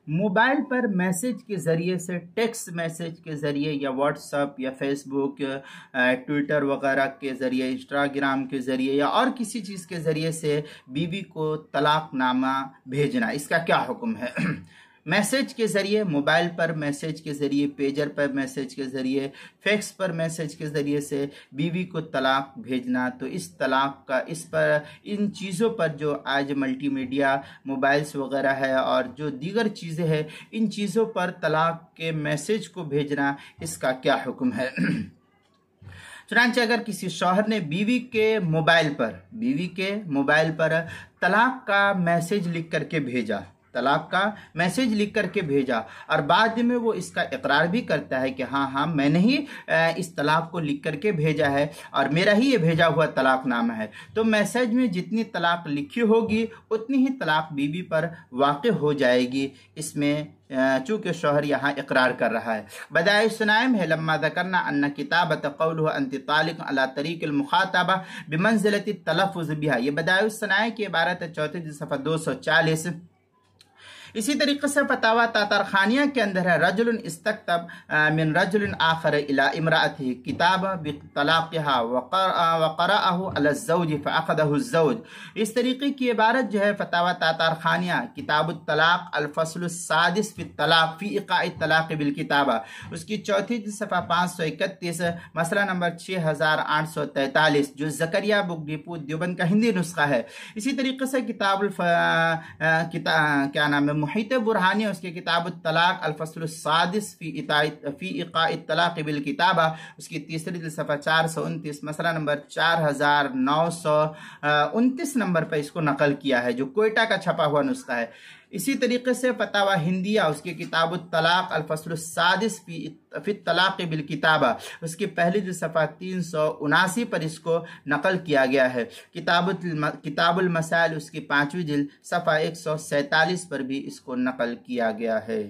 Mobile پر message کے ذریعے سے، ٹیکسٹ میسیج کے ذریعے یا واٹس ایپ یا فیس بک، ٹویٹر وغیرہ کے ذریعے، انسٹاگرام کے ذریعے یا اور کسی چیز کے ذریعے سے بیوی کو طلاق نامہ بھیجنا، اس کا کیا حکم ہے؟ میسیج کے ذریعے، موبائل پر میسیج کے ذریعے، پیجر پر میسیج کے ذریعے، فیکس پر میسیج کے ذریعے سے بیوی کو طلاق بھیجنا، تو اس طلاق کا ان چیزوں پر جو آج ملٹی میڈیا موبائلز وغیرہ ہے اور جو دیگر چیزیں ہیں، ان چیزوں پر طلاق کے میسیج کو بھیجنا، اس کا کیا حکم ہے؟ چنانچہ اگر کسی شوہر نے بیوی کے موبائل پر طلاق کا میسیج لکھ کر کے بھیجا، اور بعد میں وہ اس کا اقرار بھی کرتا ہے کہ ہاں میں نے ہی اس طلاق کو لکھ کر کے بھیجا ہے اور میرا ہی یہ بھیجا ہوا طلاق نامہ ہے، تو میسیج میں جتنی طلاق لکھی ہوگی اتنی ہی طلاق بیوی پر واقع ہو جائے گی، اس میں چونکہ شوہر یہاں اقرار کر رہا ہے۔ بدائع الصنائع ہے لما ذکرنا ان کتابت قولہ انت طالق علی طریق المخاطبہ بمنزلۃ التلفظ بها، یہ بدائع الصنائع کی عبارت ہے، چوتھے جلد صفحہ 240۔ اسی طریقے سے فتاوی تاتارخانیہ کے اندر ہے، رجل استکتب من رجل آخر الى امرأته کتابہ بطلاقها وقرأه على الزوج فأخذه الزوج، اس طریقے کی عبارت جو ہے فتاوی تاتارخانیہ کتاب الطلاق الفصل السادس فی الطلاق فی ایقاع الطلاق بالکتابہ، اس کی چوتھی صفحہ 531، مسئلہ نمبر 6843، جو زکریا بک ڈپو دیوبند کا ہندی نسخہ ہے۔ اسی طریقے سے کیا نام ہے، محیط برہانی، اس کے کتاب الطلاق الفصل السادس فی ایقاع الطلاق بالکتابہ، اس کی تیسری صفحہ 429، مسئلہ نمبر 4929 نمبر پر اس کو نقل کیا ہے، جو کوئٹہ کا چھپا ہوا نسخہ ہے۔ اسی طریقے سے فتاوی ہندیہ، اس کے کتاب الطلاق الفصل السادس فی الطلاق بالکتابہ، اس کی پہلی صفحہ 379 پر اس کو نقل کیا گیا ہے۔ کتاب المسائل، اس کی 5ویں جلد صفحہ 147 پر بھی اس کو نقل کیا گیا ہے۔